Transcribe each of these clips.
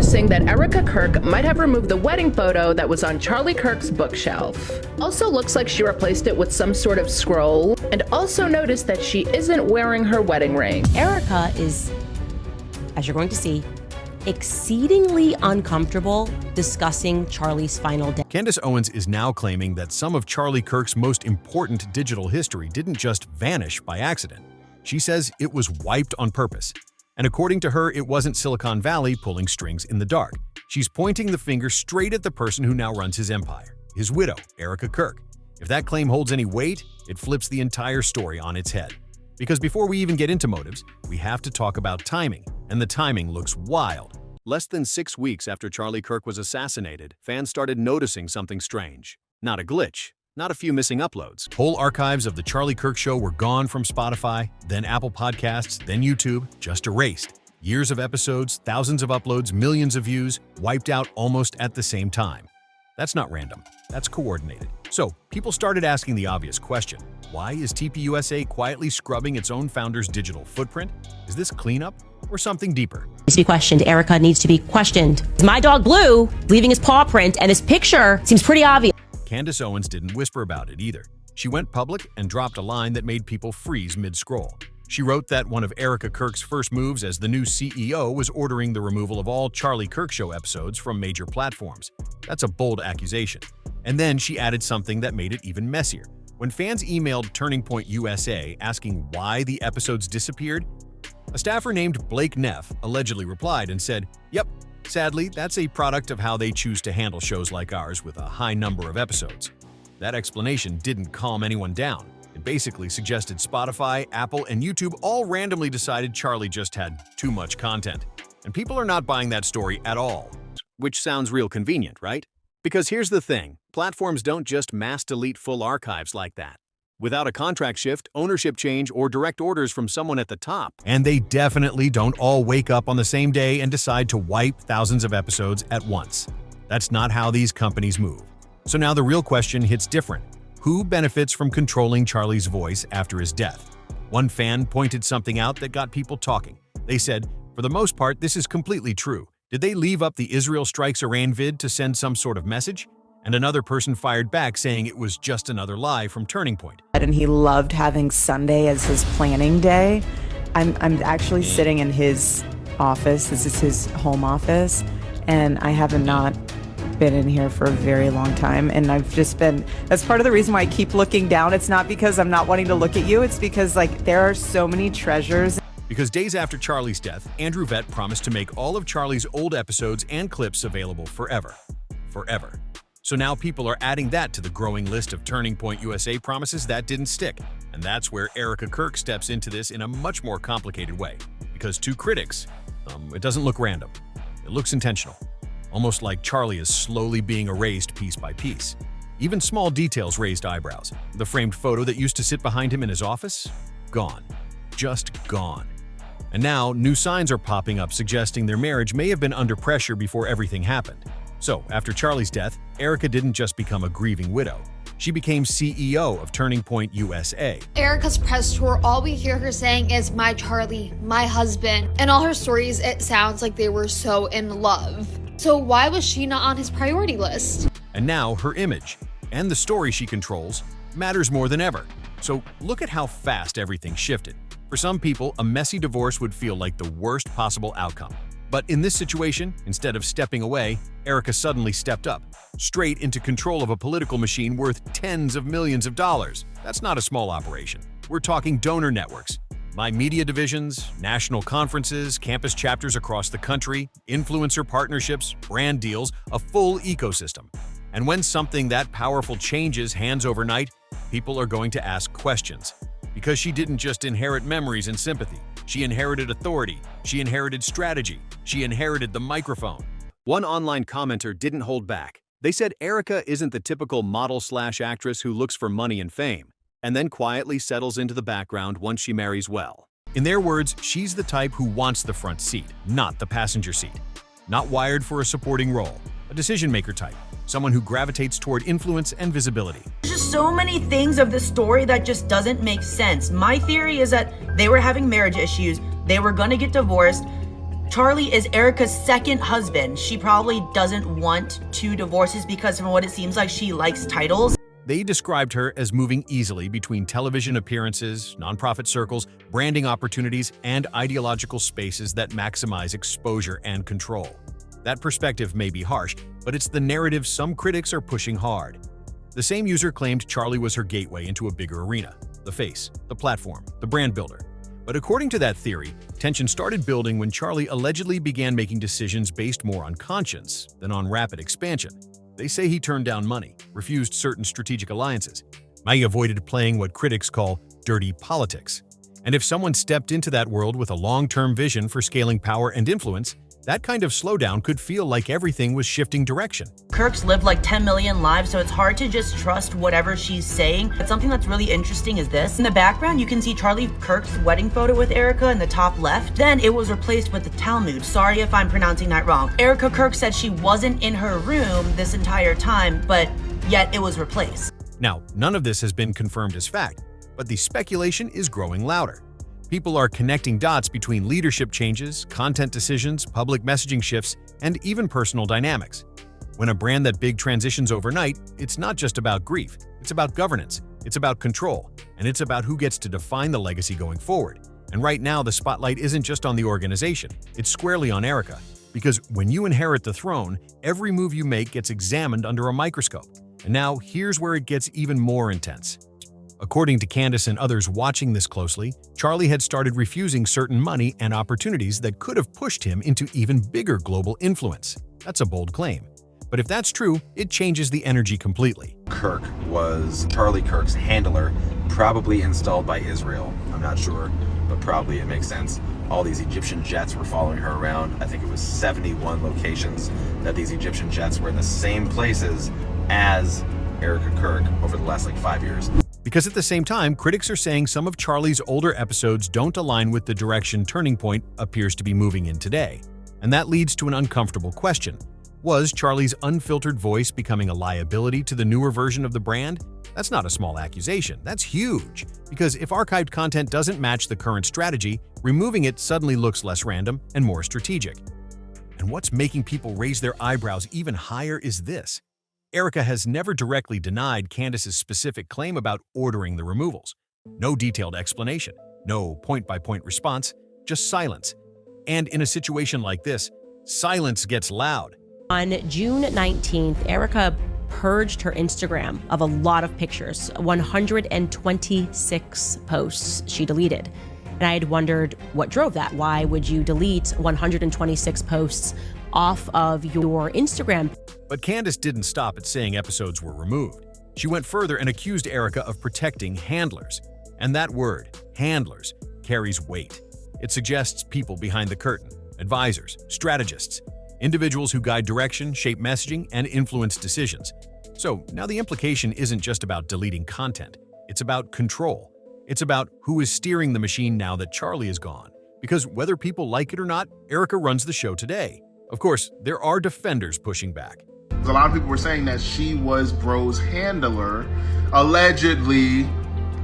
noticing that Erika Kirk might have removed the wedding photo that was on Charlie Kirk's bookshelf. Also looks like she replaced it with some sort of scroll, and also noticed that she isn't wearing her wedding ring. Erika is, as you're going to see, exceedingly uncomfortable discussing Charlie's final day. Candace Owens is now claiming that some of Charlie Kirk's most important digital history didn't just vanish by accident. She says it was wiped on purpose. And according to her, it wasn't Silicon Valley pulling strings in the dark. She's pointing the finger straight at the person who now runs his empire, his widow, Erika Kirk. If that claim holds any weight, it flips the entire story on its head. Because before we even get into motives, we have to talk about timing, and the timing looks wild. Less than 6 weeks after Charlie Kirk was assassinated, fans started noticing something strange. Not a glitch, not a few missing uploads. Whole archives of The Charlie Kirk Show were gone from Spotify, then Apple Podcasts, then YouTube, just erased. Years of episodes, thousands of uploads, millions of views, wiped out almost at the same time. That's not random, that's coordinated. So, people started asking the obvious question. Why is TPUSA quietly scrubbing its own founder's digital footprint? Is this cleanup or something deeper? Needs to be questioned. Erika needs to be questioned. My dog Blue leaving his paw print, and his picture seems pretty obvious. Candace Owens didn't whisper about it either. She went public and dropped a line that made people freeze mid-scroll. She wrote that one of Erika Kirk's first moves as the new CEO was ordering the removal of all Charlie Kirk Show episodes from major platforms. That's a bold accusation. And then she added something that made it even messier. When fans emailed Turning Point USA asking why the episodes disappeared, a staffer named Blake Neff allegedly replied and said, "Yep, sadly, that's a product of how they choose to handle shows like ours with a high number of episodes." That explanation didn't calm anyone down. It basically suggested Spotify, Apple, and YouTube all randomly decided Charlie just had too much content. And people are not buying that story at all. Which sounds real convenient, right? Because here's the thing, platforms don't just mass delete full archives like that. Without a contract shift, ownership change, or direct orders from someone at the top. And they definitely don't all wake up on the same day and decide to wipe thousands of episodes at once. That's not how these companies move. So now the real question hits different. Who benefits from controlling Charlie's voice after his death? One fan pointed something out that got people talking. They said, "For the most part, this is completely true. Did they leave up the Israel strikes Iran vid to send some sort of message?" And another person fired back saying it was just another lie from Turning Point. And he loved having Sunday as his planning day. I'm actually sitting in his office. This is his home office, and I have not been in here for a very long time, and I've just been, that's part of the reason why I keep looking down. It's not because I'm not wanting to look at you, it's because like there are so many treasures. Because days after Charlie's death, Andrew Vett promised to make all of Charlie's old episodes and clips available forever. Forever. So now people are adding that to the growing list of Turning Point USA promises that didn't stick. And that's where Erika Kirk steps into this in a much more complicated way. Because to critics, it doesn't look random. It looks intentional. Almost like Charlie is slowly being erased piece by piece. Even small details raised eyebrows. The framed photo that used to sit behind him in his office? Gone. Just gone. And now, new signs are popping up suggesting their marriage may have been under pressure before everything happened. So, after Charlie's death, Erika didn't just become a grieving widow. She became CEO of Turning Point USA. Erika's press tour, all we hear her saying is, "My Charlie, my husband." And all her stories, it sounds like they were so in love. So why was she not on his priority list? And now her image, and the story she controls, matters more than ever. So look at how fast everything shifted. For some people, a messy divorce would feel like the worst possible outcome. But in this situation, instead of stepping away, Erika suddenly stepped up, straight into control of a political machine worth tens of millions of dollars. That's not a small operation. We're talking donor networks, my media divisions, national conferences, campus chapters across the country, influencer partnerships, brand deals, a full ecosystem. And when something that powerful changes hands overnight, people are going to ask questions. Because she didn't just inherit memories and sympathy. She inherited authority. She inherited strategy. She inherited the microphone. One online commenter didn't hold back. They said Erika isn't the typical model/actress who looks for money and fame, and then quietly settles into the background once she marries well. In their words, she's the type who wants the front seat, not the passenger seat. Not wired for a supporting role, a decision-maker type, someone who gravitates toward influence and visibility. There's just so many things of the story that just doesn't make sense. My theory is that they were having marriage issues, they were gonna get divorced, Charlie is Erika's second husband. She probably doesn't want 2 divorces because from what it seems like, she likes titles. They described her as moving easily between television appearances, nonprofit circles, branding opportunities, and ideological spaces that maximize exposure and control. That perspective may be harsh, but it's the narrative some critics are pushing hard. The same user claimed Charlie was her gateway into a bigger arena, the face, the platform, the brand builder. But according to that theory, tension started building when Charlie allegedly began making decisions based more on conscience than on rapid expansion. They say he turned down money, refused certain strategic alliances. He avoided playing what critics call dirty politics. And if someone stepped into that world with a long-term vision for scaling power and influence, that kind of slowdown could feel like everything was shifting direction. Kirk's lived like 10 million lives, so it's hard to just trust whatever she's saying. But something that's really interesting is this. In the background, you can see Charlie Kirk's wedding photo with Erika in the top left. Then it was replaced with the Talmud. Sorry if I'm pronouncing that wrong. Erika Kirk said she wasn't in her room this entire time, but yet it was replaced. Now, none of this has been confirmed as fact, but the speculation is growing louder. People are connecting dots between leadership changes, content decisions, public messaging shifts, and even personal dynamics. When a brand that big transitions overnight, it's not just about grief. It's about governance, it's about control, and it's about who gets to define the legacy going forward. And right now, the spotlight isn't just on the organization, it's squarely on Erika. Because when you inherit the throne, every move you make gets examined under a microscope. And now, here's where it gets even more intense. According to Candace and others watching this closely, Charlie had started refusing certain money and opportunities that could have pushed him into even bigger global influence. That's a bold claim. But if that's true, it changes the energy completely. Kirk was Charlie Kirk's handler, probably installed by Israel. I'm not sure, but probably it makes sense. All these Egyptian jets were following her around. I think it was 71 locations that these Egyptian jets were in the same places as Erika Kirk over the last 5 years. Because at the same time, critics are saying some of Charlie's older episodes don't align with the direction Turning Point appears to be moving in today. And that leads to an uncomfortable question. Was Charlie's unfiltered voice becoming a liability to the newer version of the brand? That's not a small accusation, that's huge. Because if archived content doesn't match the current strategy, removing it suddenly looks less random and more strategic. And what's making people raise their eyebrows even higher is this. Erika has never directly denied Candace's specific claim about ordering the removals. No detailed explanation, no point-by-point response, just silence. And in a situation like this, silence gets loud. On June 19th, Erika purged her Instagram of a lot of pictures, 126 posts she deleted. And I had wondered what drove that. Why would you delete 126 posts off of your Instagram? But Candace didn't stop at saying episodes were removed. She went further and accused Erika of protecting handlers. And that word, handlers, carries weight. It suggests people behind the curtain, advisors, strategists, individuals who guide direction, shape messaging, and influence decisions. So now the implication isn't just about deleting content. It's about control. It's about who is steering the machine now that Charlie is gone. Because whether people like it or not, Erika runs the show today. Of course, there are defenders pushing back. A lot of people were saying that she was Bro's handler, allegedly,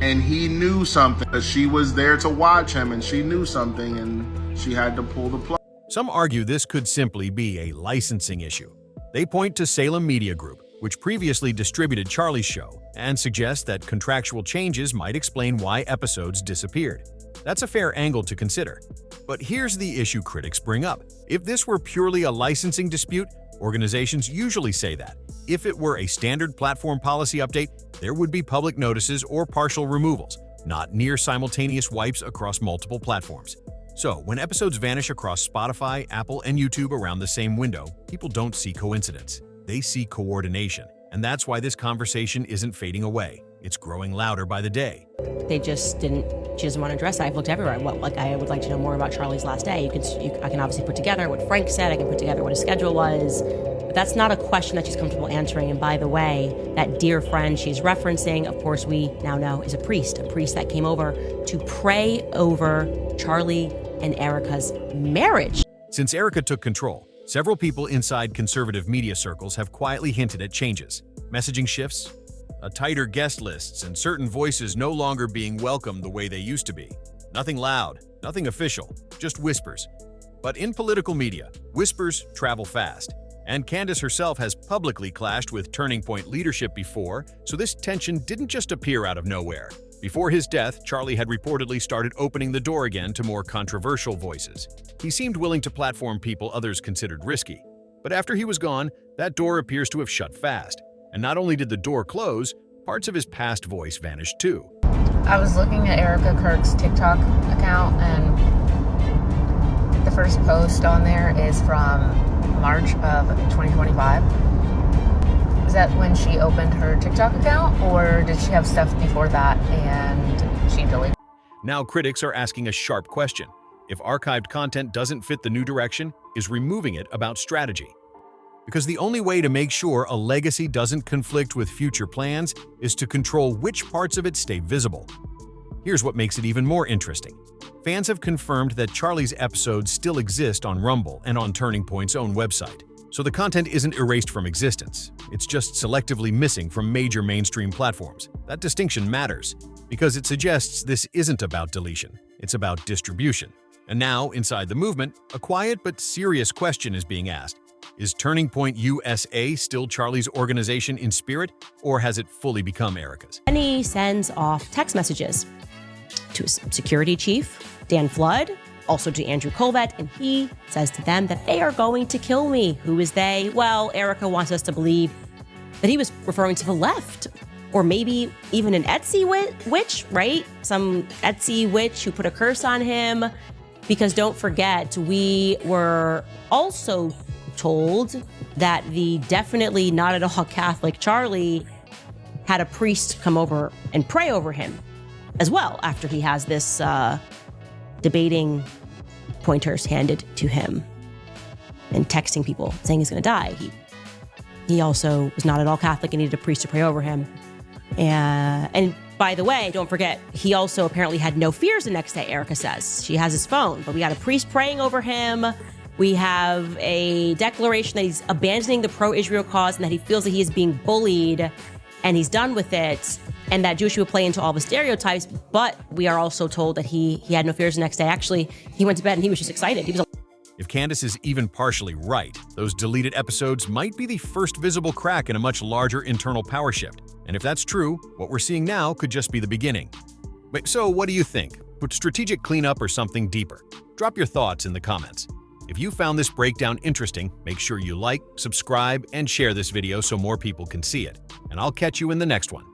and he knew something. She was there to watch him, and she knew something, and she had to pull the plug. Some argue this could simply be a licensing issue. They point to Salem Media Group, which previously distributed Charlie's show, and suggest that contractual changes might explain why episodes disappeared. That's a fair angle to consider. But here's the issue critics bring up. If this were purely a licensing dispute, organizations usually say that. If it were a standard platform policy update, there would be public notices or partial removals, not near simultaneous wipes across multiple platforms. So, when episodes vanish across Spotify, Apple, and YouTube around the same window, people don't see coincidence. They see coordination. And that's why this conversation isn't fading away. It's growing louder by the day. She doesn't want to address it. I've looked everywhere. I would like to know more about Charlie's last day. I can obviously put together what Frank said. I can put together what his schedule was. But that's not a question that she's comfortable answering. And by the way, that dear friend she's referencing, of course, we now know is a priest that came over to pray over Charlie and Erika's marriage. Since Erika took control, several people inside conservative media circles have quietly hinted at changes. Messaging shifts, a tighter guest lists, and certain voices no longer being welcomed the way they used to be. Nothing loud, nothing official, just whispers. But in political media, whispers travel fast. And Candace herself has publicly clashed with Turning Point leadership before, so this tension didn't just appear out of nowhere. Before his death, Charlie had reportedly started opening the door again to more controversial voices. He seemed willing to platform people others considered risky. But after he was gone, that door appears to have shut fast. And not only did the door close, parts of his past voice vanished too. I was looking at Erika Kirk's TikTok account, and the first post on there is from March of 2025. Is that when she opened her TikTok account, or did she have stuff before that and she deleted? Now critics are asking a sharp question. If archived content doesn't fit the new direction, is removing it about strategy? Because the only way to make sure a legacy doesn't conflict with future plans is to control which parts of it stay visible. Here's what makes it even more interesting. Fans have confirmed that Charlie's episodes still exist on Rumble and on Turning Point's own website. So the content isn't erased from existence. It's just selectively missing from major mainstream platforms. That distinction matters because it suggests this isn't about deletion. It's about distribution. And now, inside the movement, a quiet but serious question is being asked. Is Turning Point USA still Charlie's organization in spirit, or has it fully become Erika's? And he sends off text messages to his security chief, Dan Flood, also to Andrew Colvett, and he says to them that they are going to kill me. Who is they? Well, Erika wants us to believe that he was referring to the left, or maybe even an Etsy witch, right? Some Etsy witch who put a curse on him. Because don't forget, we were also told that the definitely not at all Catholic Charlie had a priest come over and pray over him as well after he has this debating pointers handed to him and texting people saying he's going to die. He also was not at all Catholic and needed a priest to pray over him. And by the way, don't forget, he also apparently had no fears the next day, Erika says. She has his phone, but we got a priest praying over him. We have a declaration that he's abandoning the pro-Israel cause and that he feels that he is being bullied and he's done with it, and that Jewish people play into all the stereotypes. But we are also told that he had no fears the next day. Actually, he went to bed and he was just excited. If Candace is even partially right, those deleted episodes might be the first visible crack in a much larger internal power shift. And if that's true, what we're seeing now could just be the beginning. But so what do you think? Would strategic cleanup or something deeper? Drop your thoughts in the comments. If you found this breakdown interesting, make sure you like, subscribe, and share this video so more people can see it. And I'll catch you in the next one.